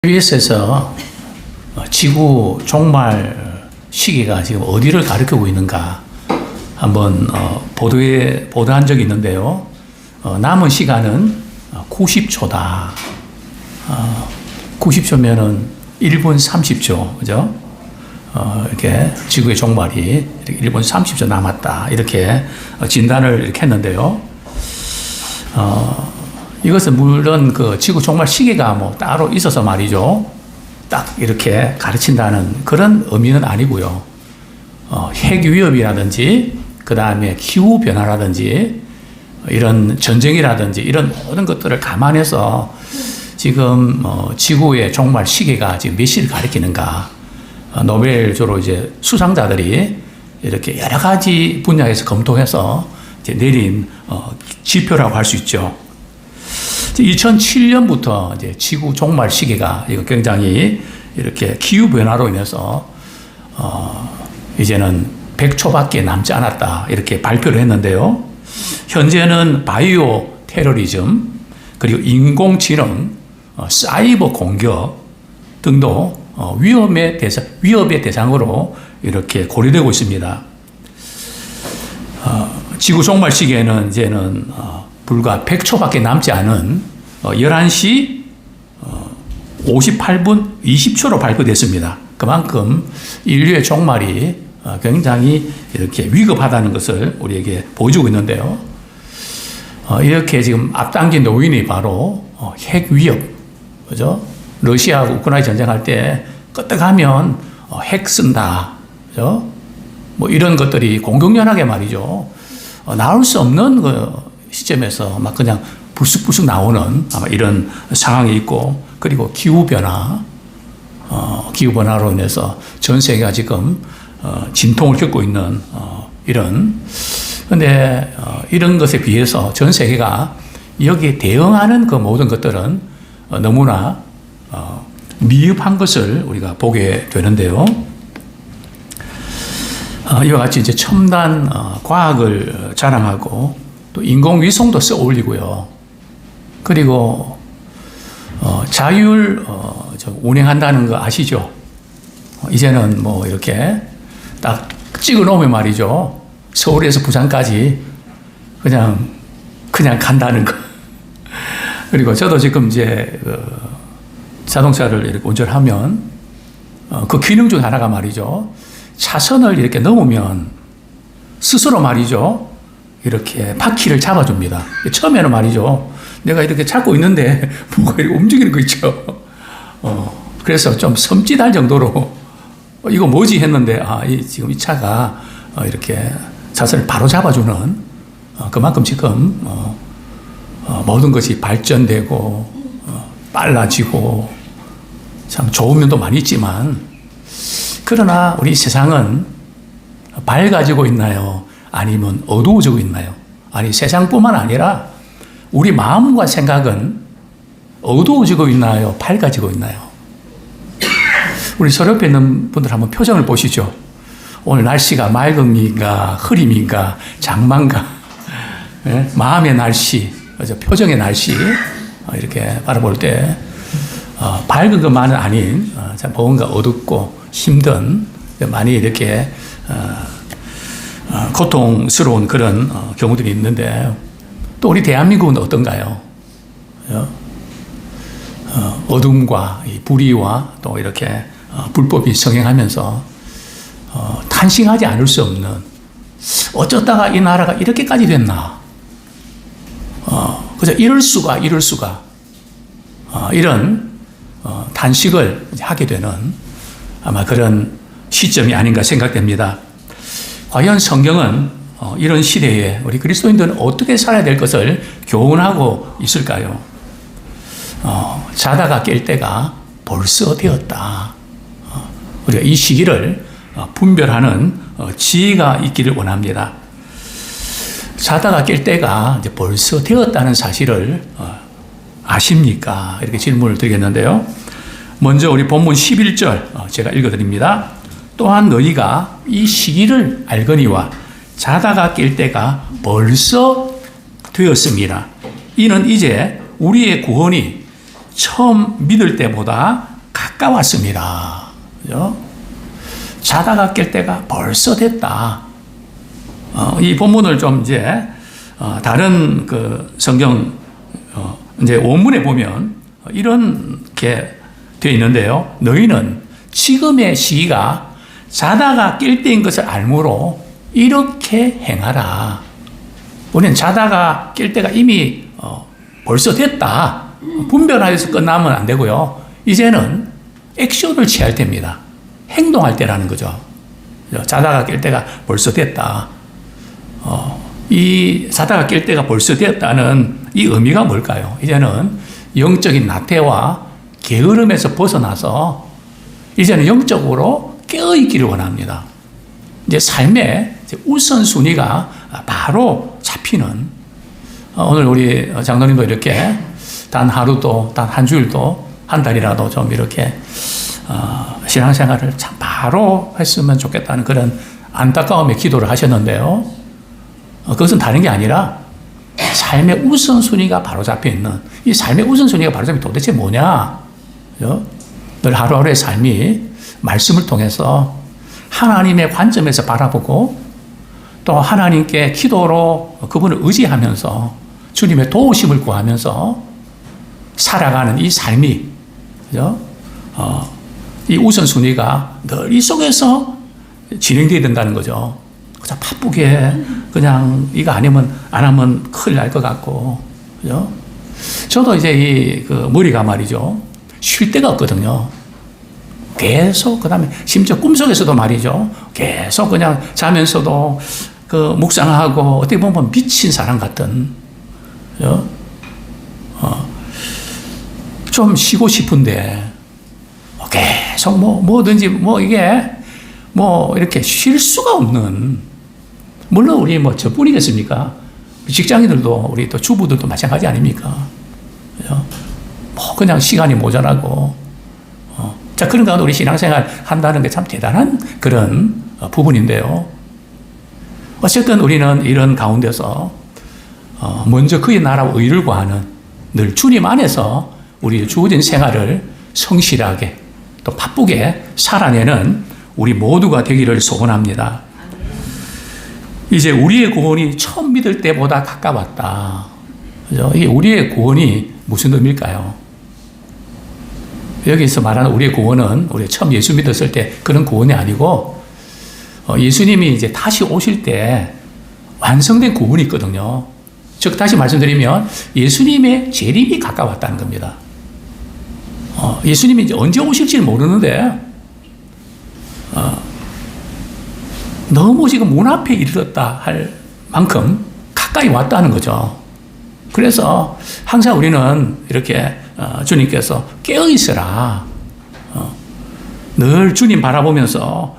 KBS에서 지구 종말 시기가 지금 어디를 가리키고 있는가 한번 보도한 적이 있는데요. 남은 시간은 90초다. 90초면은 1분 30초, 그죠? 이렇게 지구의 종말이 이렇게 1분 30초 남았다. 이렇게 진단을 이렇게 했는데요. 이것은 물론 그 지구 종말 시기가 뭐 따로 있어서 말이죠. 딱 이렇게 가르친다는 그런 의미는 아니고요. 핵 위협이라든지, 그 다음에 기후 변화라든지, 이런 전쟁이라든지, 이런 모든 것들을 감안해서 지금 지구의 종말 시기가 지금 몇 시를 가리키는가. 노벨주로 이제 수상자들이 이렇게 여러 가지 분야에서 검토해서 이제 내린 지표라고 할 수 있죠. 2007년부터 이제 지구 종말 시기가 이거 굉장히 이렇게 기후 변화로 인해서 이제는 100초밖에 남지 않았다 이렇게 발표를 했는데요. 현재는 바이오 테러리즘 그리고 인공지능, 사이버 공격 등도 위협의 대상으로 이렇게 고려되고 있습니다. 지구 종말 시기에는 이제는 불과 100초밖에 남지 않은 11시 58분 20초로 발표됐습니다. 그만큼 인류의 종말이 굉장히 이렇게 위급하다는 것을 우리에게 보여주고 있는데요. 이렇게 지금 앞당긴 요인이 바로 핵 위협, 그죠? 러시아하고 우크라이나 전쟁할 때 끄떡하면 핵 쓴다, 그죠? 뭐 이런 것들이 공공연하게 말이죠. 나올 수 없는 그 시점에서 막 그냥 불쑥불쑥 나오는 아마 이런 상황이 있고, 그리고 기후변화로 인해서 전 세계가 지금 진통을 겪고 있는 근데 이런 것에 비해서 전 세계가 여기에 대응하는 그 모든 것들은 너무나 미흡한 것을 우리가 보게 되는데요. 이와 같이 이제 첨단 과학을 자랑하고 또 인공위성도 써 올리고요. 그리고 자율 운행한다는 거 아시죠? 이제는 뭐 이렇게 딱 찍어 놓으면 말이죠. 서울에서 부산까지 그냥 간다는 거. 그리고 저도 지금 이제 자동차를 이렇게 운전하면 그 기능 중 하나가 말이죠. 차선을 이렇게 넘으면 스스로 말이죠. 이렇게 바퀴를 잡아줍니다. 처음에는 말이죠. 내가 이렇게 잡고 있는데 뭐가 이렇게 움직이는 거 있죠. 그래서 좀 섬찟할 정도로 이거 뭐지 했는데 지금 이 차가 이렇게 차선을 바로 잡아주는 그만큼 지금 모든 것이 발전되고 빨라지고 참 좋은 면도 많이 있지만 그러나 우리 세상은 밝아지고 있나요? 아니면 어두워지고 있나요? 아니 세상뿐만 아니라 우리 마음과 생각은 어두워지고 있나요? 밝아지고 있나요? 우리 서로 옆에 있는 분들 한번 표정을 보시죠. 오늘 날씨가 맑음인가 흐림인가 장마인가 마음의 날씨, 표정의 날씨 이렇게 바라볼 때 밝은 것만은 아닌 뭔가 어둡고 힘든 많이 이렇게 고통스러운 그런 경우들이 있는데 또 우리 대한민국은 어떤가요? 어둠과 이 불의와 또 이렇게 불법이 성행하면서 탄식하지 않을 수 없는 어쩌다가 이 나라가 이렇게까지 됐나? 그저 이럴 수가 이런 탄식을 하게 되는 아마 그런 시점이 아닌가 생각됩니다. 과연 성경은 이런 시대에 우리 그리스도인들은 어떻게 살아야 될 것을 교훈하고 있을까요? 자다가 깰 때가 벌써 되었다. 우리가 이 시기를 분별하는 지혜가 있기를 원합니다. 자다가 깰 때가 이제 벌써 되었다는 사실을 아십니까? 이렇게 질문을 드리겠는데요. 먼저 우리 본문 11절 제가 읽어드립니다. 또한 너희가 이 시기를 알거니와 자다가 깰 때가 벌써 되었습니다. 이는 이제 우리의 구원이 처음 믿을 때보다 가까웠습니다. 그죠? 자다가 깰 때가 벌써 됐다. 이 본문을 좀 이제 다른 그 성경 이제 원문에 보면 이렇게 되어 있는데요. 너희는 지금의 시기가 자다가 깰 때인 것을 알므로 이렇게 행하라. 우리는 자다가 깰 때가 이미 벌써 됐다. 분별하여서 끝나면 안 되고요. 이제는 액션을 취할 때입니다. 행동할 때라는 거죠. 자다가 깰 때가 벌써 됐다. 이 자다가 깰 때가 벌써 됐다는 이 의미가 뭘까요? 이제는 영적인 나태와 게으름에서 벗어나서 이제는 영적으로 깨어있기를 원합니다. 이제 삶의 우선순위가 바로 잡히는 오늘 우리 장로님도 이렇게 단 하루도 단 한 주일도 한 달이라도 좀 이렇게 신앙생활을 참 바로 했으면 좋겠다는 그런 안타까움의 기도를 하셨는데요. 그것은 다른 게 아니라 삶의 우선순위가 바로 잡혀있는 이 삶의 우선순위가 바로 잡힌 도대체 뭐냐? 늘 하루하루의 삶이 말씀을 통해서 하나님의 관점에서 바라보고 또 하나님께 기도로 그분을 의지하면서 주님의 도우심을 구하면서 살아가는 이 삶이 그죠? 이 우선순위가 늘 이 속에서 진행되어야 된다는 거죠. 그냥 바쁘게 그냥 이거 안 하면 큰일 날 것 같고 그죠? 저도 이제 그 머리가 말이죠. 쉴 데가 없거든요. 계속 그다음에 심지어 꿈속에서도 말이죠. 계속 그냥 자면서도 그 묵상하고 어떻게 보면 미친 사람 같은 그죠? 좀 쉬고 싶은데 계속 뭐든지 이게 이렇게 쉴 수가 없는 물론 우리 저뿐이겠습니까? 직장인들도 우리 또 주부들도 마찬가지 아닙니까? 그죠? 그냥 시간이 모자라고 자 그런 가운데 우리 신앙생활 한다는 게 참 대단한 그런 부분인데요. 어쨌든 우리는 이런 가운데서 먼저 그의 나라와 의를 구하는 늘 주님 안에서 우리 주어진 생활을 성실하게 또 바쁘게 살아내는 우리 모두가 되기를 소원합니다. 이제 우리의 구원이 처음 믿을 때보다 가까웠다. 그죠? 이게 우리의 구원이 무슨 의미일까요? 여기서 말하는 우리의 구원은 우리 처음 예수 믿었을 때 그런 구원이 아니고 예수님이 이제 다시 오실 때 완성된 구원이 있거든요. 즉 다시 말씀드리면 예수님의 재림이 가까웠다는 겁니다. 예수님이 이제 언제 오실지 모르는데 너무 지금 문 앞에 이르렀다 할 만큼 가까이 왔다는 거죠. 그래서 항상 우리는 이렇게 주님께서 깨어있으라. 늘 주님 바라보면서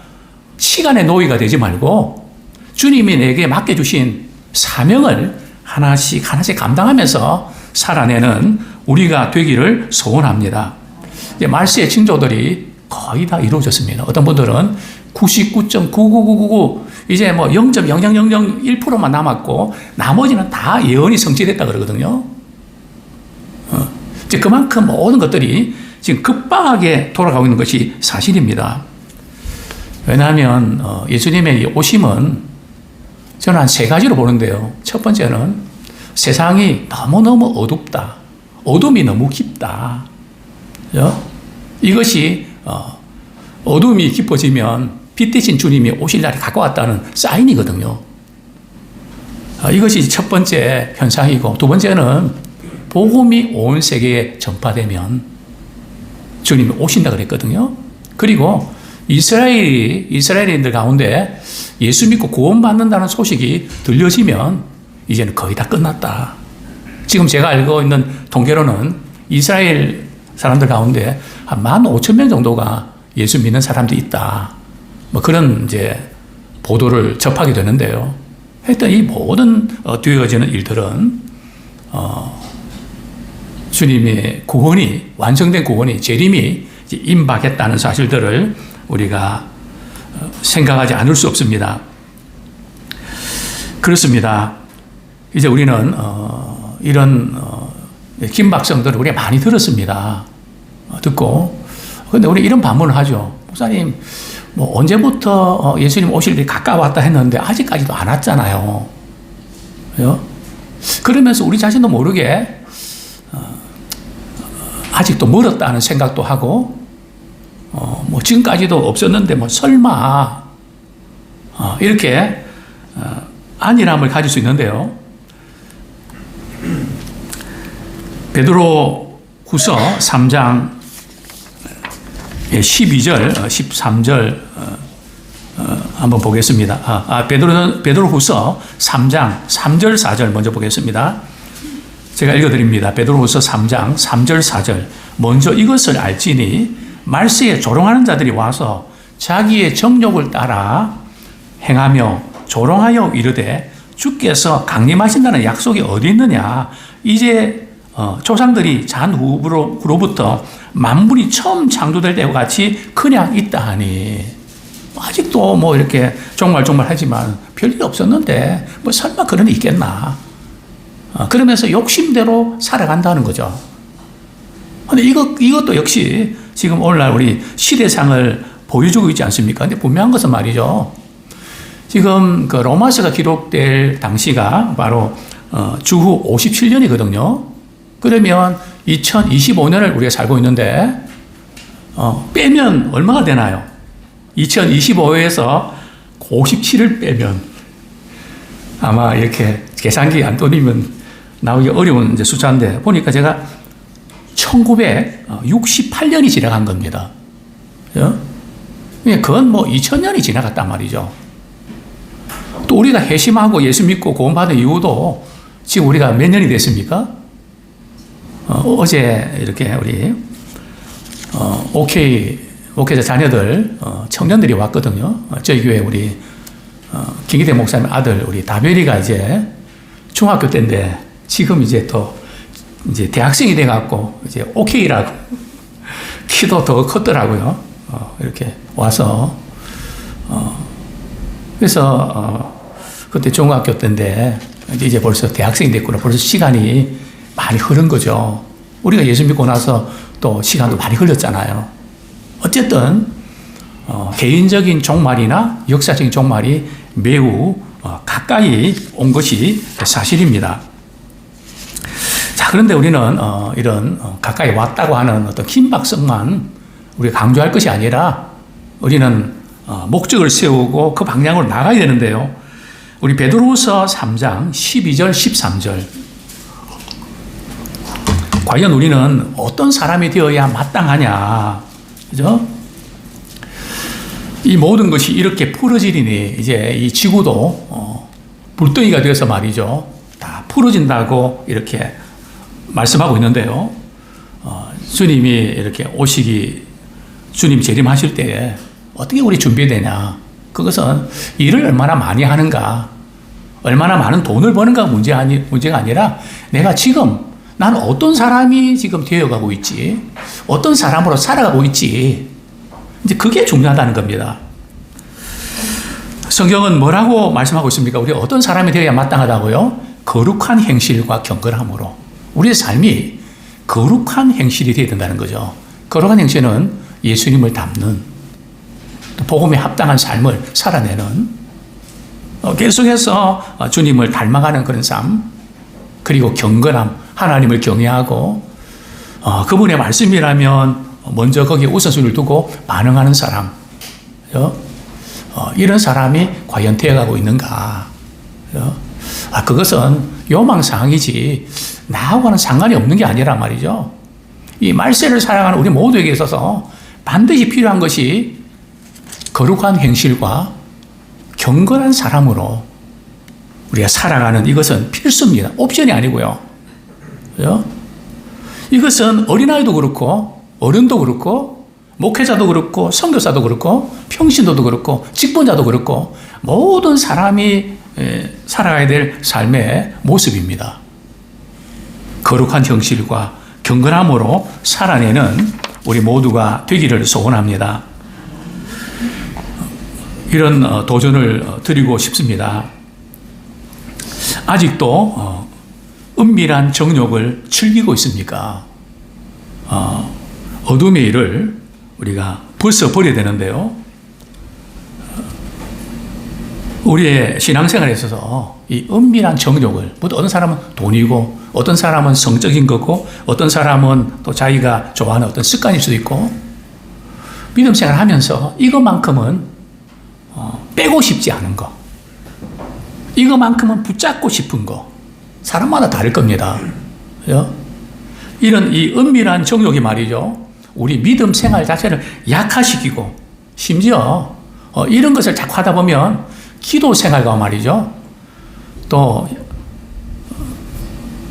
시간의 노예가 되지 말고 주님이 내게 맡겨주신 사명을 하나씩 감당하면서 살아내는 우리가 되기를 소원합니다. 이제 말세의 징조들이 거의 다 이루어졌습니다. 어떤 분들은 99.99999 이제 0.00001%만 남았고 나머지는 다 예언이 성취됐다 그러거든요. 이제 그만큼 모든 것들이 지금 급박하게 돌아가고 있는 것이 사실입니다. 왜냐하면 예수님의 오심은 저는 한 세 가지로 보는데요. 첫 번째는 세상이 너무너무 어둡다. 어둠이 너무 깊다. 그죠? 이것이 어둠이 깊어지면 빛 대신 주님이 오실 날이 가까웠다는 사인이거든요. 이것이 첫 번째 현상이고 두 번째는 복음이 온 세계에 전파되면 주님이 오신다 그랬거든요. 그리고 이스라엘인들 가운데 예수 믿고 구원받는다는 소식이 들려지면 이제는 거의 다 끝났다. 지금 제가 알고 있는 통계로는 이스라엘 사람들 가운데 한 15,000명 정도가 예수 믿는 사람들이 있다. 그런 이제 보도를 접하게 되는데요. 하여튼 이 모든 되어지는 일들은 주님의 구원이 완성된 구원이 재림이 임박했다는 사실들을 우리가 생각하지 않을 수 없습니다. 그렇습니다. 이제 우리는 이런 긴박성들을 우리가 많이 들었습니다. 듣고 근데 우리 이런 반문을 하죠. 목사님, 뭐 언제부터 예수님 오실 일이 가까웠다 했는데 아직까지도 안 왔잖아요. 그죠? 그러면서 우리 자신도 모르게 아직도 멀었다는 생각도 하고, 뭐 지금까지도 없었는데 뭐 설마 이렇게 안일함을 가질 수 있는데요. 베드로 후서 3장 12절, 13절 한번 보겠습니다. 베드로 후서 3장 3절, 4절 먼저 보겠습니다. 제가 읽어드립니다. 베드로 후서 3장 3절, 4절. 먼저 이것을 알지니 말세에 조롱하는 자들이 와서 자기의 정욕을 따라 행하며 조롱하여 이르되 주께서 강림하신다는 약속이 어디 있느냐. 이제 조상들이 잔 후로부터 만물이 처음 창조될 때와 같이 그냥 있다 하니, 아직도 뭐 이렇게 정말 하지만 별일 없었는데 뭐 설마 그런 일 있겠나. 그러면서 욕심대로 살아간다는 거죠. 근데 이것도 역시 지금 오늘날 우리 시대상을 보여주고 있지 않습니까? 근데 분명한 것은 말이죠. 지금 그 로마서가 기록될 당시가 바로 주후 57년이거든요. 그러면 2025년을 우리가 살고 있는데, 빼면 얼마가 되나요? 2025에서 57을 빼면 아마 이렇게 계산기 안 돌리면 나오기 어려운 이제 숫자인데, 보니까 제가 1968년이 지나간 겁니다. 그건 뭐 2000년이 지나갔단 말이죠. 또 우리가 회심하고 예수 믿고 구원받은 이후도 지금 우리가 몇 년이 됐습니까? 어제 이렇게 우리 오케이자 자녀들 청년들이 왔거든요. 저희 교회 우리 김기대 목사님 아들 우리 다별이가 이제 중학교 때인데 지금 이제 또 이제 대학생이 돼갖고 이제 오케이라고 키도 더 컸더라고요. 이렇게 와서 그래서 그때 중학교 때인데 이제 벌써 대학생이 됐구나. 벌써 시간이 많이 흐른 거죠. 우리가 예수 믿고 나서 또 시간도 많이 흘렀잖아요. 어쨌든 개인적인 종말이나 역사적인 종말이 매우 가까이 온 것이 사실입니다. 자, 그런데 우리는 이런 가까이 왔다고 하는 어떤 긴박성만 우리가 강조할 것이 아니라 우리는 목적을 세우고 그 방향으로 나가야 되는데요. 우리 베드로후서 3장 12절, 13절. 과연 우리는 어떤 사람이 되어야 마땅하냐, 그죠? 이 모든 것이 이렇게 풀어지리니 이제 이 지구도 불덩이가 되어서 말이죠, 다 풀어진다고 이렇게 말씀하고 있는데요. 주님이 이렇게 주님 재림하실 때에 어떻게 우리 준비되냐? 그것은 일을 얼마나 많이 하는가, 얼마나 많은 돈을 버는가 문제가 아니라 내가 지금 나는 어떤 사람이 지금 되어가고 있지, 어떤 사람으로 살아가고 있지, 이제 그게 중요하다는 겁니다. 성경은 뭐라고 말씀하고 있습니까? 우리가 어떤 사람이 되어야 마땅하다고요? 거룩한 행실과 경건함으로. 우리의 삶이 거룩한 행실이 되어야 된다는 거죠. 거룩한 행실은 예수님을 닮는, 복음에 합당한 삶을 살아내는, 계속해서 주님을 닮아가는 그런 삶, 그리고 경건함, 하나님을 경외하고 그분의 말씀이라면 먼저 거기에 우선순위를 두고 반응하는 사람, 이런 사람이 과연 되어가고 있는가? 그것은 요망사항이지 나하고는 상관이 없는 게 아니란 말이죠. 이 말세를 살아가는 우리 모두에게 있어서 반드시 필요한 것이 거룩한 행실과 경건한 사람으로 우리가 살아가는, 이것은 필수입니다. 옵션이 아니고요. 그죠? 이것은 어린아이도 그렇고 어른도 그렇고 목회자도 그렇고 선교사도 그렇고 평신도도 그렇고 직분자도 그렇고 모든 사람이 살아가야 될 삶의 모습입니다. 거룩한 형실과 경건함으로 살아내는 우리 모두가 되기를 소원합니다. 이런 도전을 드리고 싶습니다. 아직도 은밀한 정욕을 즐기고 있습니까? 어둠의 일을 우리가 벗어버려야 되는데요. 우리의 신앙생활에 있어서 이 은밀한 정욕을, 어떤 사람은 돈이고, 어떤 사람은 성적인 거고, 어떤 사람은 또 자기가 좋아하는 어떤 습관일 수도 있고, 믿음 생활 하면서 이것만큼은 빼고 싶지 않은 거, 이것만큼은 붙잡고 싶은 거, 사람마다 다를 겁니다. 이런 이 은밀한 정욕이 말이죠, 우리 믿음 생활 자체를 약화시키고, 심지어 이런 것을 자꾸 하다 보면 기도 생활과 말이죠, 또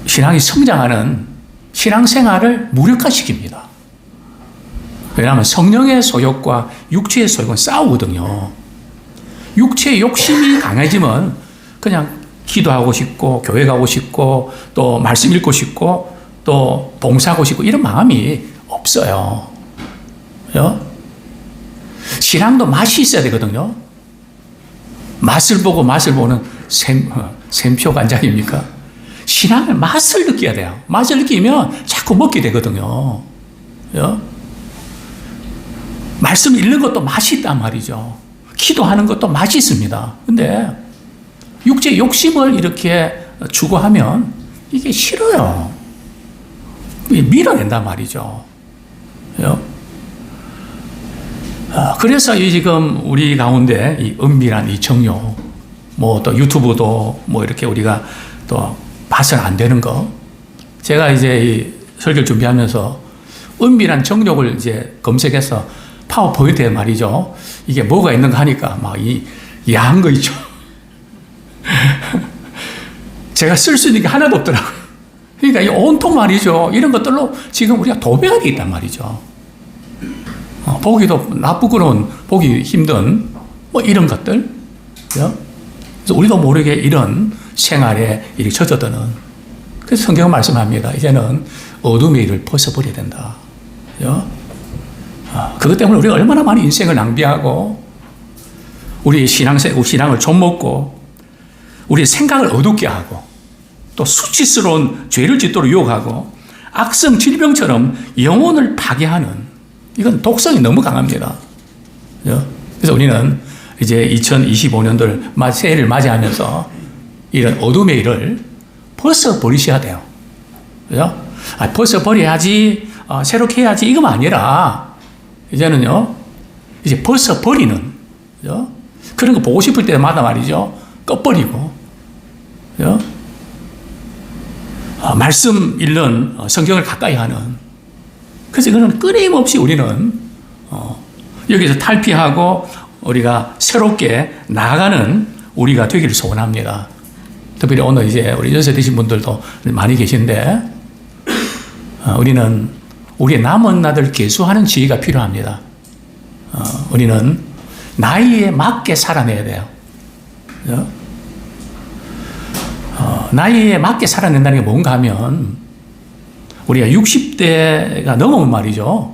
신앙이 성장하는 신앙 생활을 무력화시킵니다. 왜냐하면 성령의 소욕과 육체의 소욕은 싸우거든요. 육체의 욕심이 강해지면 그냥 기도하고 싶고, 교회 가고 싶고, 또 말씀 읽고 싶고, 또 봉사하고 싶고, 이런 마음이 없어요. 신앙도 맛이 있어야 되거든요. 맛을 보고 맛을 보는 샘표 간장입니까? 신앙의 맛을 느껴야 돼요. 맛을 느끼면 자꾸 먹게 되거든요. 말씀 읽는 것도 맛이 있단 말이죠. 기도하는 것도 맛이 있습니다. 근데 육체 욕심을 이렇게 추구하면 이게 싫어요. 밀어낸단 말이죠. 그래서 지금 우리 가운데 이 은밀한 이 정욕, 뭐 또 유튜브도 뭐 이렇게 우리가 또 봐서는 안 되는 거. 제가 이제 이 설교를 준비하면서 은밀한 정욕을 이제 검색해서 파워포인트에 말이죠, 이게 뭐가 있는가 하니까 막 이 야한 거 있죠. 제가 쓸 수 있는 게 하나도 없더라고요. 그러니까 이 온통 말이죠, 이런 것들로 지금 우리가 도배가 돼 있단 말이죠. 보기도 나쁘고는 보기 힘든 뭐 이런 것들. 그래서 우리도 모르게 이런 생활에 이렇게 젖어드는. 그래서 성경은 말씀합니다. 이제는 어둠의 일을 벗어버려야 된다. 그것 때문에 우리가 얼마나 많은 인생을 낭비하고, 우리 신앙을 좀먹고, 우리의 생각을 어둡게 하고, 또 수치스러운 죄를 짓도록 유혹하고, 악성 질병처럼 영혼을 파괴하는, 이건 독성이 너무 강합니다. 그래서 우리는 이제 2025년도를 새해를 맞이하면서 이런 어둠의 일을 벗어버리셔야 돼요. 벗어버려야지, 새롭게 해야지, 이거만 아니라, 이제는요, 이제 벗어버리는, 그런 거 보고 싶을 때마다 말이죠, 꺼버리고, 말씀 읽는, 성경을 가까이 하는. 그래서 이거는 끊임없이 우리는 여기서 탈피하고 우리가 새롭게 나아가는 우리가 되기를 소원합니다. 특별히 오늘 이제 우리 연세 드신 분들도 많이 계신데, 우리는 우리의 남은 날을 계수하는 지혜가 필요합니다. 우리는 나이에 맞게 살아내야 돼요. 나이에 맞게 살아낸다는 게 뭔가 하면, 우리가 60대가 넘으면 말이죠,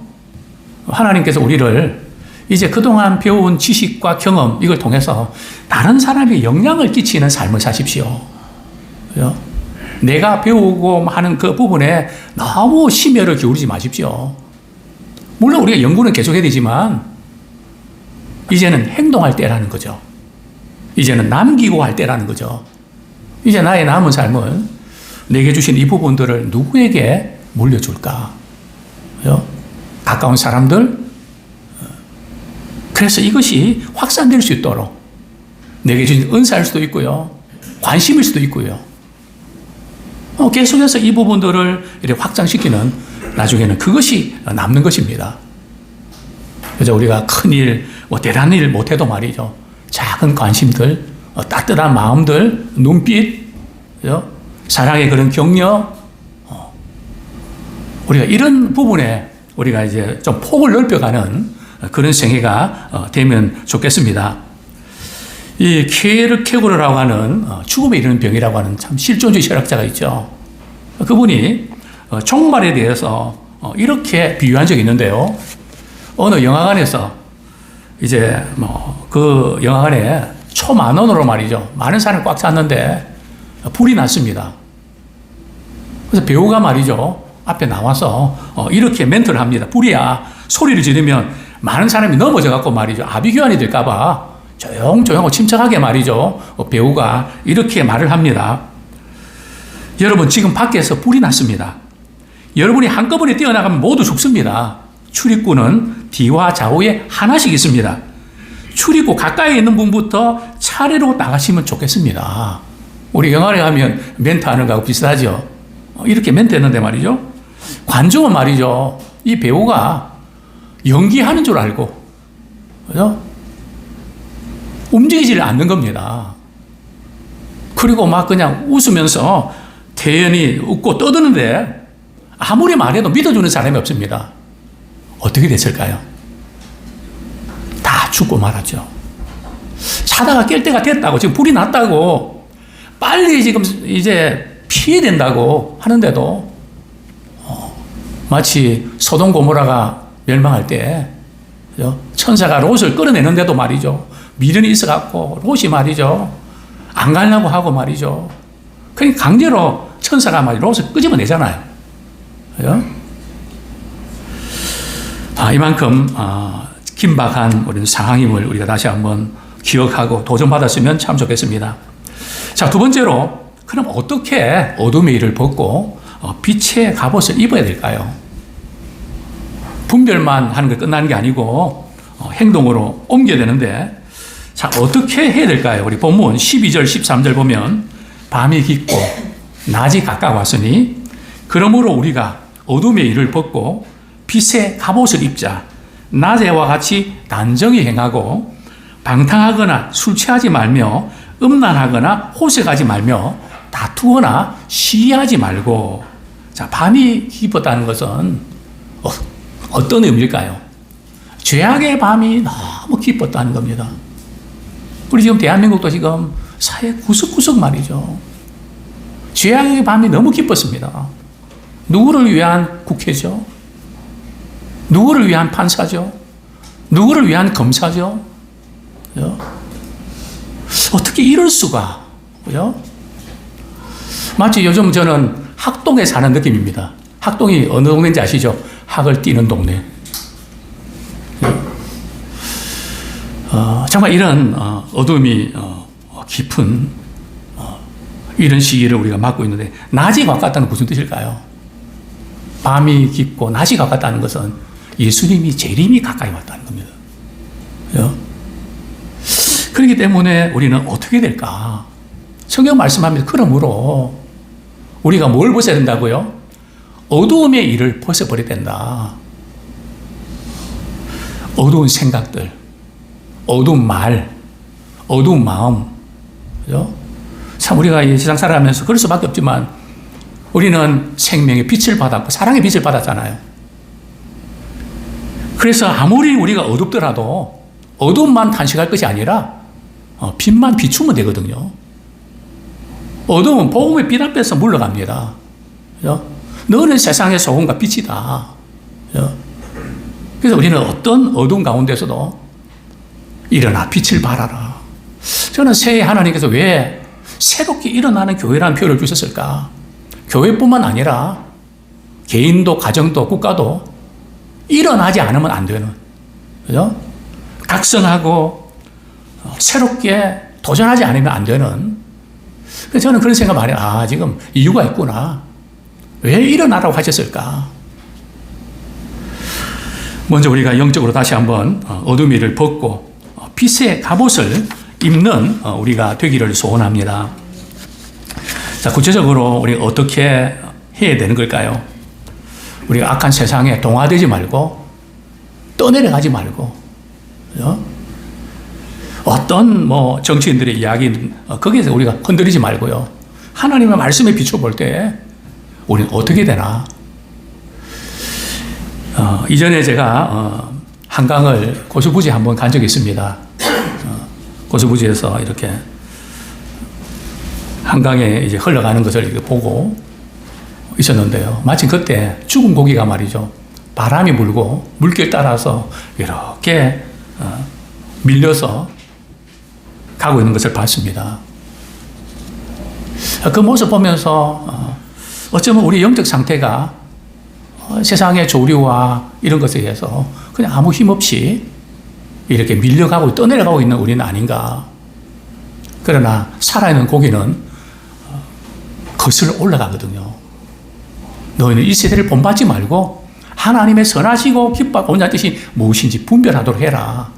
하나님께서 우리를 이제 그동안 배운 지식과 경험, 이걸 통해서 다른 사람에게 영향을 끼치는 삶을 사십시오. 내가 배우고 하는 그 부분에 너무 심혈을 기울이지 마십시오. 물론 우리가 연구는 계속해야 되지만, 이제는 행동할 때라는 거죠. 이제는 남기고 할 때라는 거죠. 이제 나의 남은 삶을, 내게 주신 이 부분들을 누구에게 물려줄까? 가까운 사람들? 그래서 이것이 확산될 수 있도록 내게 주신 은사일 수도 있고요, 관심일 수도 있고요, 계속해서 이 부분들을 이렇게 확장시키는, 나중에는 그것이 남는 것입니다. 그래서 우리가 큰 일, 대단한 일 못해도 말이죠, 작은 관심들, 따뜻한 마음들, 눈빛, 사랑의 그런 격려, 우리가 이런 부분에 우리가 이제 좀 폭을 넓혀가는 그런 생애가 되면 좋겠습니다. 이 케르케고르라고 하는 죽음에 이르는 병이라고 하는 참 실존주의 철학자가 있죠. 그분이 종말에 대해서 이렇게 비유한 적이 있는데요. 어느 영화관에서 이제 그 영화관에 초만원으로 말이죠, 많은 사람이 꽉 찼는데 불이 났습니다. 그래서 배우가 말이죠, 앞에 나와서 이렇게 멘트를 합니다. 불이야, 소리를 지르면 많은 사람이 넘어져 갖고 말이죠. 아비규환이 될까봐 조용조용하고 침착하게 말이죠. 배우가 이렇게 말을 합니다. 여러분, 지금 밖에서 불이 났습니다. 여러분이 한꺼번에 뛰어나가면 모두 죽습니다. 출입구는 뒤와 좌우에 하나씩 있습니다. 출입구 가까이 있는 분부터 차례로 나가시면 좋겠습니다. 우리 영화에 가면 멘트 하는 거하고 비슷하죠. 이렇게 멘트 했는데 말이죠. 관중은 말이죠. 이 배우가 연기하는 줄 알고, 그죠? 움직이지를 않는 겁니다. 그리고 막 그냥 웃으면서 태연히 웃고 떠드는데 아무리 말해도 믿어주는 사람이 없습니다. 어떻게 됐을까요? 다 죽고 말았죠. 자다가 깰 때가 됐다고, 지금 불이 났다고, 빨리 지금 이제 피해야 된다고 하는데도 마치 소돔 고모라가 멸망할 때 천사가 롯을 끌어내는데도 말이죠. 미련이 있어갖고 롯이 말이죠. 안 가려고 하고 말이죠. 그러니까 강제로 천사가 막 롯을 끄집어내잖아요. 그죠? 이만큼 긴박한 우리는 상황임을 우리가 다시 한번 기억하고 도전받았으면 참 좋겠습니다. 자, 두 번째로, 그럼 어떻게 어둠의 일을 벗고 빛의 갑옷을 입어야 될까요? 분별만 하는 게 끝나는 게 아니고 행동으로 옮겨야 되는데, 자, 어떻게 해야 될까요? 우리 본문 12절, 13절 보면 밤이 깊고 낮이 가까웠으니 그러므로 우리가 어둠의 일을 벗고 빛의 갑옷을 입자. 낮에와 같이 단정히 행하고 방탕하거나 술 취하지 말며 음란하거나 호색하지 말며 다투거나 시기하지 말고. 자, 밤이 깊었다는 것은 어떤 의미일까요? 죄악의 밤이 너무 깊었다는 겁니다. 우리 지금 대한민국도 지금 사회 구석구석 말이죠. 죄악의 밤이 너무 깊었습니다. 누구를 위한 국회죠? 누구를 위한 판사죠? 누구를 위한 검사죠? 그죠? 어떻게 이럴 수가? 그죠? 마치 요즘 저는 학동에 사는 느낌입니다. 학동이 어느 동네인지 아시죠? 학을 뛰는 동네. 정말 이런 어둠이 깊은 이런 시기를 우리가 맞고 있는데, 낮이 가깝다는 무슨 뜻일까요? 밤이 깊고 낮이 가깝다는 것은 예수님이 재림이 가까이 왔다는 겁니다. 그렇죠? 그렇기 때문에 우리는 어떻게 될까? 성경 말씀합니다. 그러므로 우리가 뭘 벗어야 된다고요? 어두움의 일을 벗어버려야 된다. 어두운 생각들, 어두운 말, 어두운 마음. 그죠? 참 우리가 이 세상 살아가면서 그럴 수밖에 없지만 우리는 생명의 빛을 받았고 사랑의 빛을 받았잖아요. 그래서 아무리 우리가 어둡더라도 어둠만 탄식할 것이 아니라 빛만 비추면 되거든요. 어둠은 복음의 빛 앞에서 물러갑니다. 그죠? 너는 세상의 소금과 빛이다. 그죠? 그래서 우리는 어떤 어두운 가운데서도 일어나 빛을 발하라. 저는 새해 하나님께서 왜 새롭게 일어나는 교회라는 표현을 주셨을까? 교회뿐만 아니라 개인도 가정도 국가도 일어나지 않으면 안 되는, 그죠? 각성하고 새롭게 도전하지 않으면 안 되는. 그래서 저는 그런 생각 많이 해요. 지금 이유가 있구나. 왜 일어나라고 하셨을까? 먼저 우리가 영적으로 다시 한번 어둠의 일을 벗고 빛의 갑옷을 입는 우리가 되기를 소원합니다. 자, 구체적으로 우리 어떻게 해야 되는 걸까요? 우리가 악한 세상에 동화되지 말고 떠내려가지 말고, 그죠? 어떤 정치인들의 이야기 거기에서 우리가 건드리지 말고요. 하나님의 말씀에 비춰볼 때 우리는 어떻게 되나? 이전에 제가 한강을 고수부지 한번 간 적이 있습니다. 고수부지에서 이렇게 한강에 이제 흘러가는 것을 이렇게 보고 있었는데요. 마침 그때 죽은 고기가 말이죠. 바람이 불고 물길 따라서 이렇게 밀려서 가고 있는 것을 봤습니다. 그 모습 보면서 어쩌면 우리 영적 상태가 세상의 조류와 이런 것에 의해서 그냥 아무 힘 없이 이렇게 밀려가고 떠내려가고 있는 우리는 아닌가. 그러나 살아있는 고기는 거슬러 올라가거든요. 너희는 이 세대를 본받지 말고 하나님의 선하시고 기뻐하고자 뜻이 무엇인지 분별하도록 해라.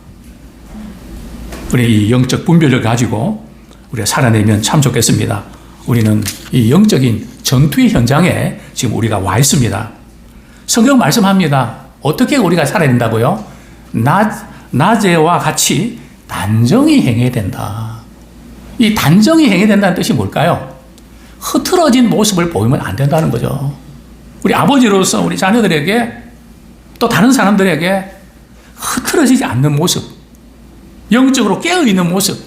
우리 이 영적 분별을 가지고 우리가 살아내면 참 좋겠습니다. 우리는 이 영적인 전투의 현장에 지금 우리가 와 있습니다. 성경 말씀합니다. 어떻게 우리가 살아야 된다고요? 낮에와 같이 단정히 행해야 된다. 이 단정히 행해야 된다는 뜻이 뭘까요? 흐트러진 모습을 보이면 안 된다는 거죠. 우리 아버지로서 우리 자녀들에게 또 다른 사람들에게 흐트러지지 않는 모습, 영적으로 깨어있는 모습,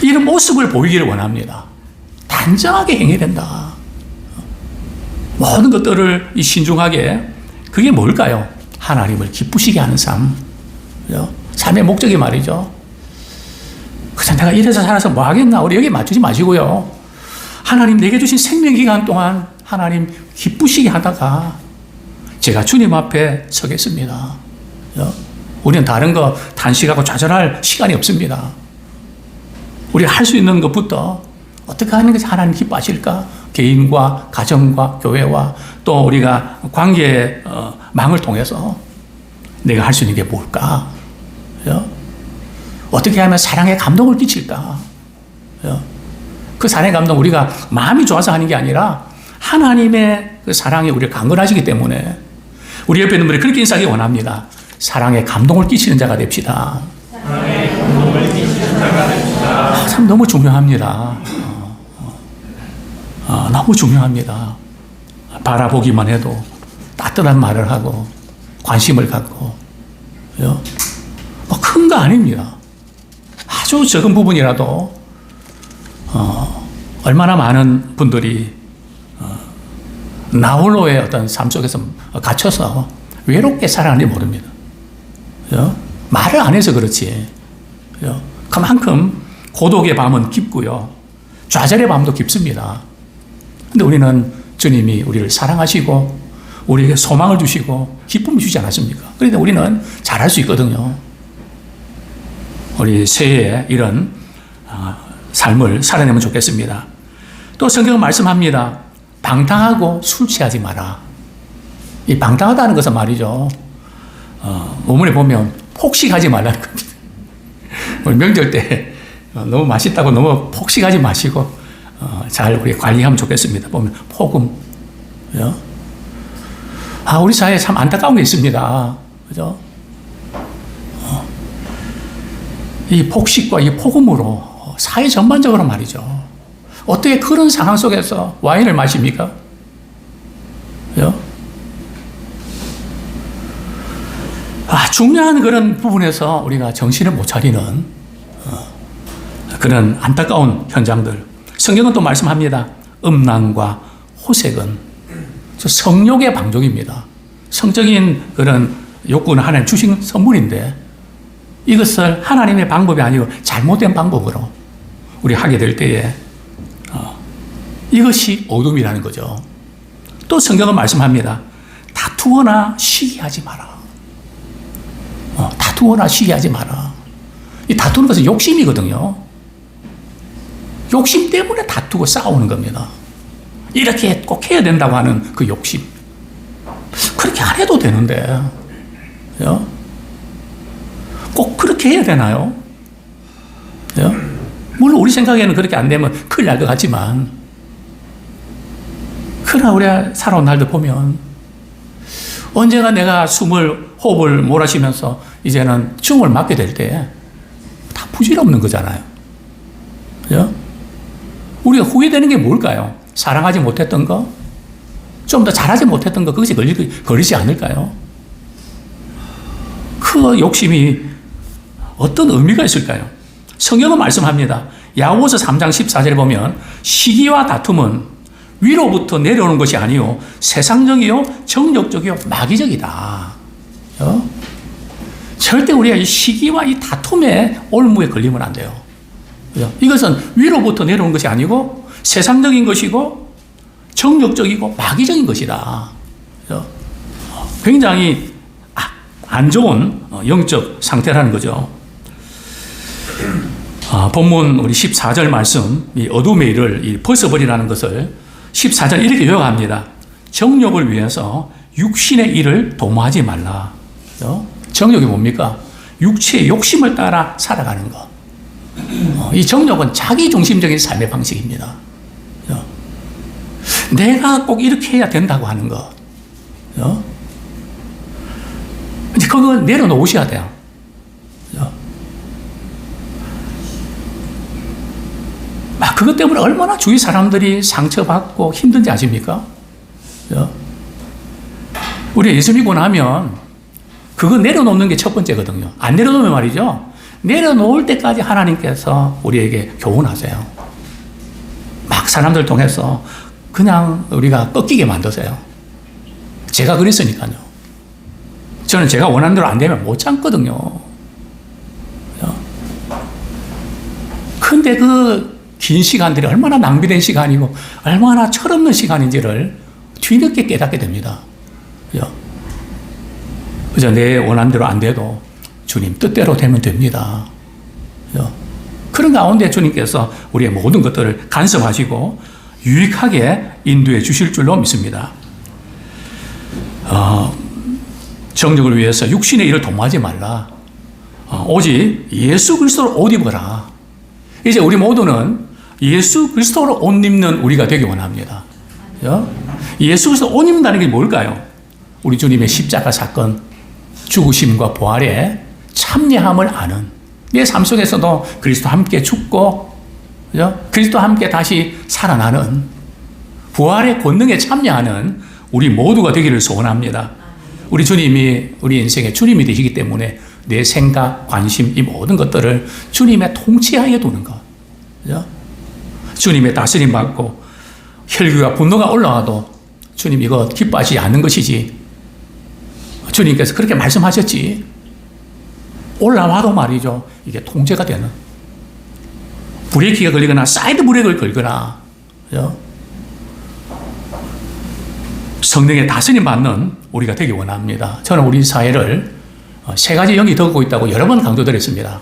이런 모습을 보이기를 원합니다. 단정하게 행해야 된다. 모든 것들을 신중하게, 그게 뭘까요? 하나님을 기쁘시게 하는 삶. 삶의 목적이 말이죠. 그냥 내가 이래서 살아서 뭐 하겠나? 우리 여기 맞추지 마시고요. 하나님 내게 주신 생명 기간 동안 하나님 기쁘시게 하다가 제가 주님 앞에 서겠습니다. 우리는 다른 거 단식하고 좌절할 시간이 없습니다. 우리가 할 수 있는 것부터 어떻게 하는 것이 하나님 기뻐하실까? 개인과 가정과 교회와 또 우리가 관계의 망을 통해서 내가 할 수 있는 게 뭘까? 어떻게 하면 사랑의 감동을 끼칠까? 그 사랑의 감동 우리가 마음이 좋아서 하는 게 아니라 하나님의 그 사랑이 우리를 강건하시기 때문에 우리 옆에 있는 분이 그렇게 인사하기 원합니다. 사랑의 감동을 끼치는 자가 됩시다. 사랑의 감동을 끼치는 자가 됩시다. 참 너무 중요합니다. 너무 중요합니다. 바라보기만 해도 따뜻한 말을 하고 관심을 갖고 큰 거 아닙니다. 아주 적은 부분이라도 얼마나 많은 분들이 나홀로의 어떤 삶 속에서 갇혀서 외롭게 살아가는지 모릅니다. 말을 안 해서 그렇지. 그만큼 고독의 밤은 깊고요. 좌절의 밤도 깊습니다. 근데 우리는 주님이 우리를 사랑하시고 우리에게 소망을 주시고 기쁨을 주지 않았습니까? 그런데 우리는 잘할 수 있거든요. 우리 새해에 이런 삶을 살아내면 좋겠습니다. 또 성경은 말씀합니다. 방탕하고 술 취하지 마라. 이 방탕하다는 것은 말이죠. 본문에 보면 폭식하지 말라는 겁니다. 우리 명절 때 너무 맛있다고 너무 폭식하지 마시고 잘 우리 관리하면 좋겠습니다. 보면 폭음, 우리 사회에 참 안타까운 게 있습니다. 그죠? 이 폭식과 이 폭음으로 사회 전반적으로 말이죠. 어떻게 그런 상황 속에서 와인을 마십니까? 중요한 그런 부분에서 우리가 정신을 못 차리는 그런 안타까운 현장들. 성경은 또 말씀합니다. 음란과 호색은 성욕의 방종입니다. 성적인 그런 욕구는 하나님 주신 선물인데 이것을 하나님의 방법이 아니고 잘못된 방법으로 우리 하게 될 때에 이것이 어둠이라는 거죠. 또 성경은 말씀합니다. 다투거나 시기하지 마라. 다투거나 시기하지 마라. 이 다투는 것은 욕심이거든요. 욕심 때문에 다투고 싸우는 겁니다. 이렇게 꼭 해야 된다고 하는 그 욕심. 그렇게 안 해도 되는데, 꼭 그렇게 해야 되나요? 물론 우리 생각에는 그렇게 안 되면 큰일 날 것 같지만, 그러나 우리가 살아온 날도 보면, 언젠가 내가 호흡을 몰아쉬면서 이제는 중을 맞게 될 때, 다 부질없는 거잖아요. 우리가 후회되는 게 뭘까요? 사랑하지 못했던 거? 좀 더 잘하지 못했던 거, 그것이 걸리지 않을까요? 그 욕심이 어떤 의미가 있을까요? 성경은 말씀합니다. 야고보서 3장 14절에 보면 시기와 다툼은 위로부터 내려오는 것이 아니요 세상적이요 정욕적이요 마귀적이다. 절대 우리가 이 시기와 이 다툼의 올무에 걸리면 안 돼요. 이것은 위로부터 내려오는 것이 아니고 세상적인 것이고 정욕적이고 마귀적인 것이다. 굉장히 안 좋은 영적 상태라는 거죠. 본문 우리 14절 말씀, 이 어둠의 일을 벗어버리라는 것을 14절 이렇게 요약합니다. 정욕을 위해서 육신의 일을 도모하지 말라. 정욕이 뭡니까? 육체의 욕심을 따라 살아가는 것. 이 정욕은 자기중심적인 삶의 방식입니다. 내가 꼭 이렇게 해야 된다고 하는 것. 이제 그거 내려놓으셔야 돼요. 그것 때문에 얼마나 주위 사람들이 상처받고 힘든지 아십니까? 우리 예수 믿고 나면 그거 내려놓는 게 첫 번째거든요. 안 내려놓으면 말이죠. 내려놓을 때까지 하나님께서 우리에게 교훈하세요. 막 사람들 통해서 그냥 우리가 꺾이게 만드세요. 제가 그랬으니까요. 저는 제가 원하는 대로 안 되면 못 참거든요. 근데 그 긴 시간들이 얼마나 낭비된 시간이고 얼마나 철없는 시간인지를 뒤늦게 깨닫게 됩니다. 그저 내 원하는 대로 안 돼도 주님 뜻대로 되면 됩니다. 그런 가운데 주님께서 우리의 모든 것들을 간섭하시고 유익하게 인도해 주실 줄로 믿습니다. 정욕을 위해서 육신의 일을 도모하지 말라. 오직 예수 그리스도로 옷 입어라. 이제 우리 모두는 예수 그리스도로 옷 입는 우리가 되기 원합니다. 예수 그리스도 옷 입는다는 게 뭘까요? 우리 주님의 십자가 사건, 죽으심과 부활에 참여함을 아는, 내 삶 속에서도 그리스도와 함께 죽고 그리스도와 함께 다시 살아나는 부활의 권능에 참여하는 우리 모두가 되기를 소원합니다. 우리 주님이 우리 인생의 주님이 되시기 때문에 내 생각, 관심, 이 모든 것들을 주님의 통치하에 두는 것. 주님의 다스림 받고 혈기와 분노가 올라와도 주님 이거 기뻐하지 않는 것이지. 주님께서 그렇게 말씀하셨지. 올라와도 말이죠. 이게 통제가 되는. 브레이크가 걸리거나 사이드 브레이크를 걸거나 성령의 다스림 받는 우리가 되기 원합니다. 저는 우리 사회를 세 가지 영이 덮고 있다고 여러 번 강조드렸습니다.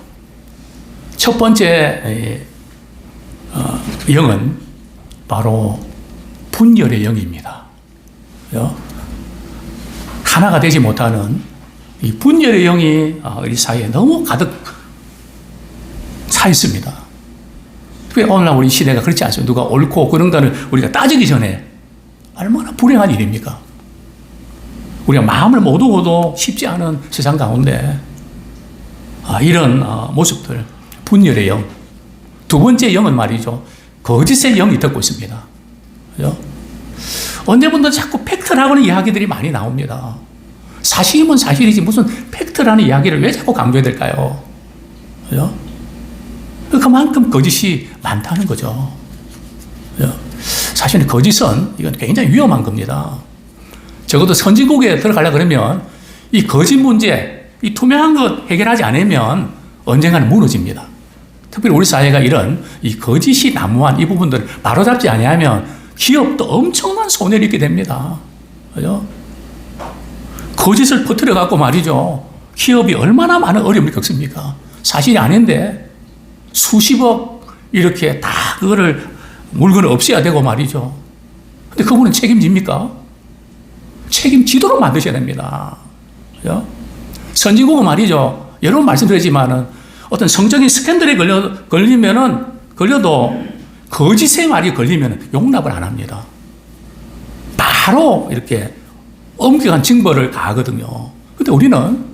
첫 번째 영은 바로 분열의 영입니다. 하나가 되지 못하는 이 분열의 영이 우리 사회에 너무 가득 차 있습니다. 왜 오늘날 우리 시대가 그렇지 않습니까? 누가 옳고 그런가를 우리가 따지기 전에 얼마나 불행한 일입니까? 우리가 마음을 못 오고도 쉽지 않은 세상 가운데 이런 모습들, 분열의 영. 두 번째 영은 말이죠. 거짓의 영이 덮고 있습니다. 그죠? 언제부터 자꾸 팩트라고는 이야기들이 많이 나옵니다. 사실이면 사실이지 무슨 팩트라는 이야기를 왜 자꾸 강조해야 될까요? 그죠? 그만큼 거짓이 많다는 거죠. 그죠? 사실은 거짓은 이건 굉장히 위험한 겁니다. 적어도 선진국에 들어가려 그러면 이 거짓 문제, 이 투명한 것 해결하지 않으면 언젠가는 무너집니다. 특별히 우리 사회가 이런 이 거짓이 난무한 이 부분들을 바로잡지 아니하면 기업도 엄청난 손해를 입게 됩니다. 그죠? 거짓을 퍼뜨려 갖고 말이죠. 기업이 얼마나 많은 어려움을 겪습니까? 사실이 아닌데 수십억 이렇게 다 그거를 물건을 없애야 되고 말이죠. 근데 그분은 책임집니까? 책임지도록 만드셔야 됩니다. 그죠? 선진국은 말이죠. 여러 번 말씀드렸지만은 어떤 성적인 스캔들에 걸려도 거짓의 말이 걸리면 용납을 안 합니다. 바로 이렇게 엄격한 징벌을 가하거든요. 근데 우리는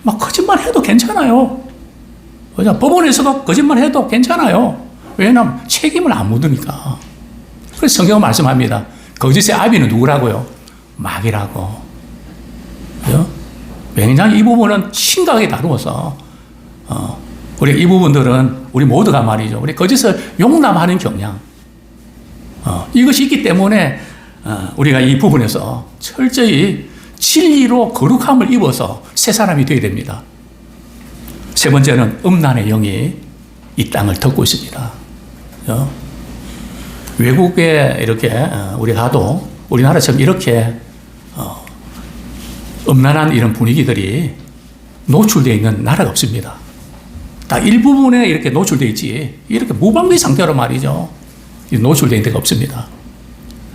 막 거짓말 해도 괜찮아요. 그죠? 법원에서도 거짓말 해도 괜찮아요. 왜냐하면 책임을 안 묻으니까. 그래서 성경은 말씀합니다. 거짓의 아비는 누구라고요? 마귀라고. 그죠? 굉장히 이 부분은 심각하게 다루어서, 우리 이 부분들은 우리 모두가 말이죠. 우리 거짓을 용납하는 경향. 이것이 있기 때문에, 우리가 이 부분에서 철저히 진리로 거룩함을 입어서 새 사람이 되어야 됩니다. 세 번째는 음란의 영이 이 땅을 덮고 있습니다. 외국에 이렇게 우리 가도 우리나라처럼 이렇게 음란한 이런 분위기들이 노출되어 있는 나라가 없습니다. 딱 일부분에 이렇게 노출되어 있지, 이렇게 무방비 상태로 말이죠. 노출되어 있는 데가 없습니다.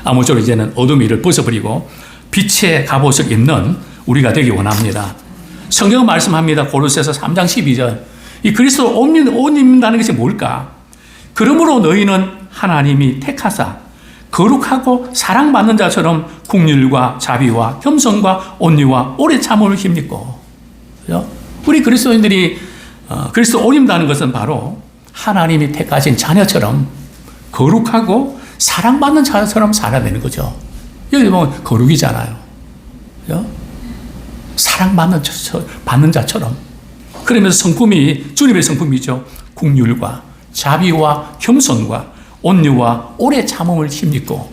아무쪼록 이제는 어둠의 일을 벗어버리고 빛의 갑옷을 입는 우리가 되기 원합니다. 성경은 말씀합니다. 고로새서 3장 12절. 이 그리스도 옷 입는다는 것이 뭘까? 그러므로 너희는 하나님이 택하사 거룩하고 사랑받는 자처럼 긍휼과 자비와 겸손과 온유와 오래 참음을 힘입고. 우리 그리스도인들이 그리스도 옷 입는다는 것은 바로 하나님이 택하신 자녀처럼 거룩하고 사랑받는 자처럼 살아야 되는 거죠. 여기 보면 거룩이잖아요. 사랑받는 자처럼. 그러면서 성품이 주님의 성품이죠. 긍휼과 자비와 겸손과 온유와 오래 참음을 힘입고.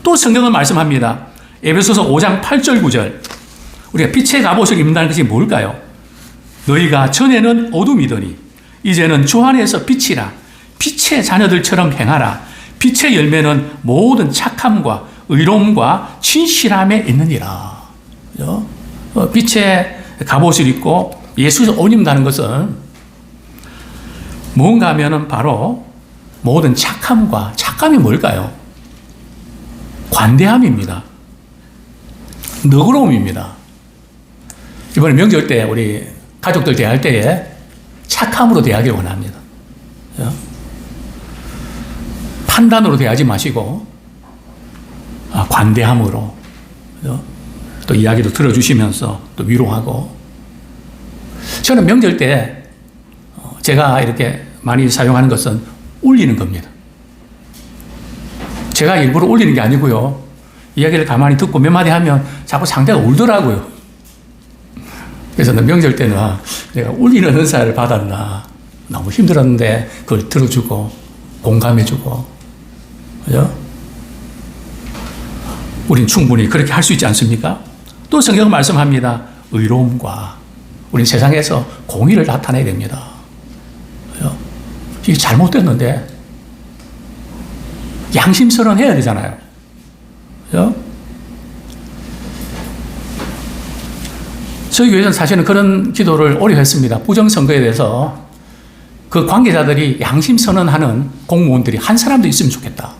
또 성경은 말씀합니다. 에베소서 5장 8절 9절. 우리가 빛의 갑옷을 입는다는 것이 뭘까요? 너희가 전에는 어둠이더니 이제는 주 안에서 빛이라. 빛의 자녀들처럼 행하라. 빛의 열매는 모든 착함과 의로움과 진실함에 있느니라. 빛의 갑옷을 입고 예수에서 옷 입는다는 것은 뭔가 하면은 바로 모든 착함이 뭘까요? 관대함입니다. 너그러움입니다. 이번에 명절 때 우리 가족들 대할 때에 착함으로 대하길 원합니다. 판단으로 대하지 마시고 관대함으로 또 이야기도 들어주시면서 또 위로하고. 저는 명절 때 제가 이렇게 많이 사용하는 것은 울리는 겁니다. 제가 일부러 울리는 게 아니고요. 이야기를 가만히 듣고 몇 마디 하면 자꾸 상대가 울더라고요. 그래서 명절 때는 내가 울리는 은사를 받았나. 너무 힘들었는데 그걸 들어주고 공감해주고. 그죠? 우린 충분히 그렇게 할 수 있지 않습니까? 또 성경은 말씀합니다. 의로움과 우린 세상에서 공의를 나타내야 됩니다. 그죠? 이게 잘못됐는데 양심선언 해야 되잖아요. 그죠? 저희 교회는 사실은 그런 기도를 오래 했습니다. 부정선거에 대해서 그 관계자들이 양심선언하는 공무원들이 한 사람도 있으면 좋겠다.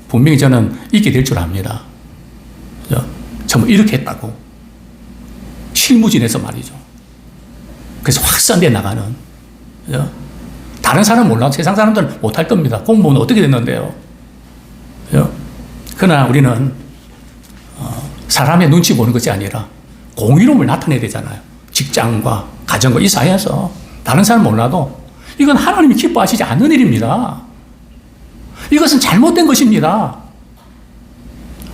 분명히 저는 있게 될 줄 압니다. 정말 이렇게 했다고. 실무진에서 말이죠. 그래서 확산돼 나가는. 다른 사람은 몰라. 세상 사람들은 못할 겁니다. 공무원은 어떻게 됐는데요. 그러나 우리는 사람의 눈치 보는 것이 아니라 공의로움을 나타내야 되잖아요. 직장과 가정과 이 사회에서 다른 사람 몰라도 이건 하나님이 기뻐하시지 않는 일입니다. 이것은 잘못된 것입니다.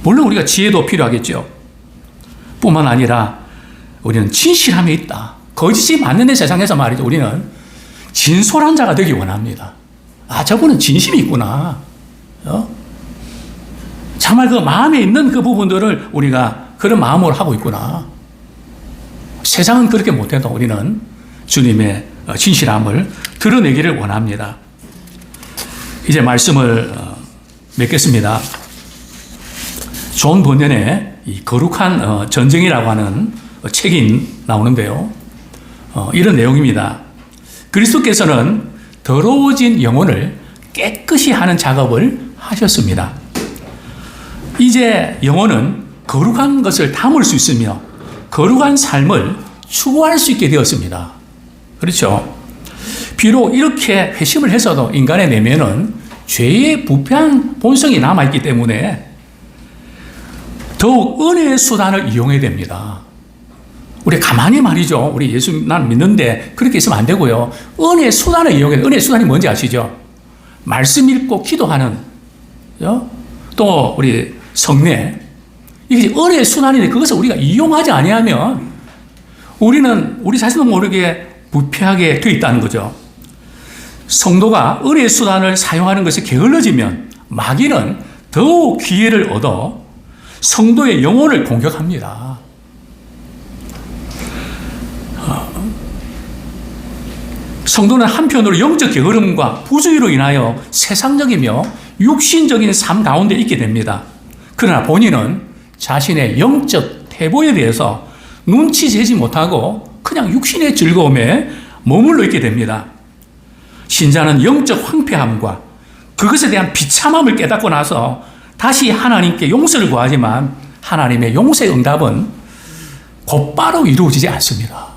물론 우리가 지혜도 필요하겠죠. 뿐만 아니라 우리는 진실함에 있다. 거짓이 맞는 데 세상에서 말이죠. 우리는 진솔한 자가 되기 원합니다. 저분은 진심이 있구나. 정말 그 마음에 있는 그 부분들을 우리가 그런 마음으로 하고 있구나. 세상은 그렇게 못해도 우리는 주님의 진실함을 드러내기를 원합니다. 이제 말씀을 맺겠습니다. 존 번연의 이 거룩한 전쟁이라고 하는 책이 나오는데요. 이런 내용입니다. 그리스도께서는 더러워진 영혼을 깨끗이 하는 작업을 하셨습니다. 이제 영혼은 거룩한 것을 담을 수 있으며 거룩한 삶을 추구할 수 있게 되었습니다. 그렇죠? 비록 이렇게 회심을 해서도 인간의 내면은 죄의 부패한 본성이 남아있기 때문에 더욱 은혜의 수단을 이용해야 됩니다. 우리 가만히 말이죠. 우리 예수 난 믿는데 그렇게 있으면 안 되고요. 은혜의 수단을 이용해야 돼요. 은혜의 수단이 뭔지 아시죠? 말씀 읽고 기도하는, 또 우리 성례. 이게 은혜의 수단인데 그것을 우리가 이용하지 아니하면 우리는 우리 자신도 모르게 부패하게 되어 있다는 거죠. 성도가 은혜의 수단을 사용하는 것이 게을러지면 마귀는 더욱 기회를 얻어 성도의 영혼을 공격합니다. 성도는 한편으로 영적 게으름과 부주의로 인하여 세상적이며 육신적인 삶 가운데 있게 됩니다. 그러나 본인은 자신의 영적 태보에 대해서 눈치채지 못하고 그냥 육신의 즐거움에 머물러 있게 됩니다. 신자는 영적 황폐함과 그것에 대한 비참함을 깨닫고 나서 다시 하나님께 용서를 구하지만 하나님의 용서의 응답은 곧바로 이루어지지 않습니다.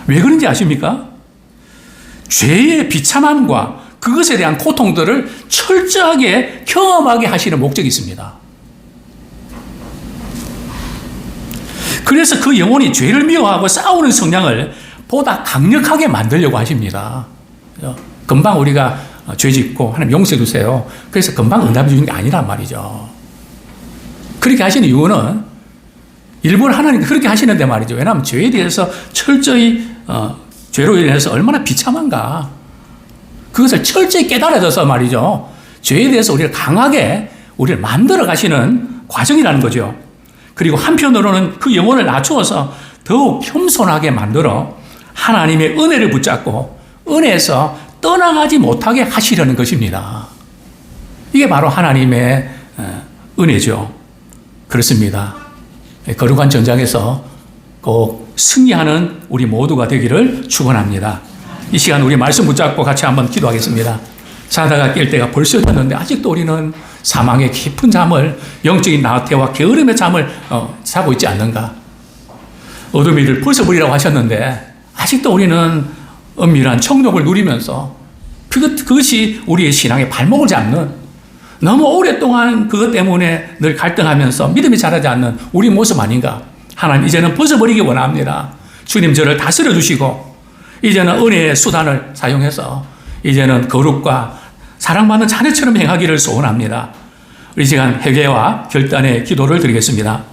왜 그런지 아십니까? 죄의 비참함과 그것에 대한 고통들을 철저하게 경험하게 하시는 목적이 있습니다. 그래서 그 영혼이 죄를 미워하고 싸우는 성향을 보다 강력하게 만들려고 하십니다. 금방 우리가 죄 짓고 하나님 용서해 주세요. 그래서 금방 응답해 주는 게 아니란 말이죠. 그렇게 하시는 이유는 일부러 하나님 그렇게 하시는데 말이죠. 왜냐하면 죄에 대해서 철저히 죄로 인해서 얼마나 비참한가 그것을 철저히 깨달아져서 말이죠. 죄에 대해서 우리를 강하게 우리를 만들어 가시는 과정이라는 거죠. 그리고 한편으로는 그 영혼을 낮추어서 더욱 겸손하게 만들어 하나님의 은혜를 붙잡고 은혜에서 떠나가지 못하게 하시려는 것입니다. 이게 바로 하나님의 은혜죠. 그렇습니다. 거룩한 전장에서 꼭 승리하는 우리 모두가 되기를 축원합니다. 이 시간 우리 말씀 붙잡고 같이 한번 기도하겠습니다. 자다가 깰 때가 벌써 됐는데 아직도 우리는 사망의 깊은 잠을 영적인 나태와 게으름의 잠을 자고 있지 않는가? 어둠의 일을 벗어버리라고 하셨는데 아직도 우리는 은밀한 청록을 누리면서 그것이 우리의 신앙의 발목을 잡는 너무 오랫동안 그것 때문에 늘 갈등하면서 믿음이 자라지 않는 우리 모습 아닌가? 하나님 이제는 벗어버리기 원합니다. 주님 저를 다스려 주시고 이제는 은혜의 수단을 사용해서 이제는 거룩과 사랑받는 자녀처럼 행하기를 소원합니다. 이 시간 회개와 결단의 기도를 드리겠습니다.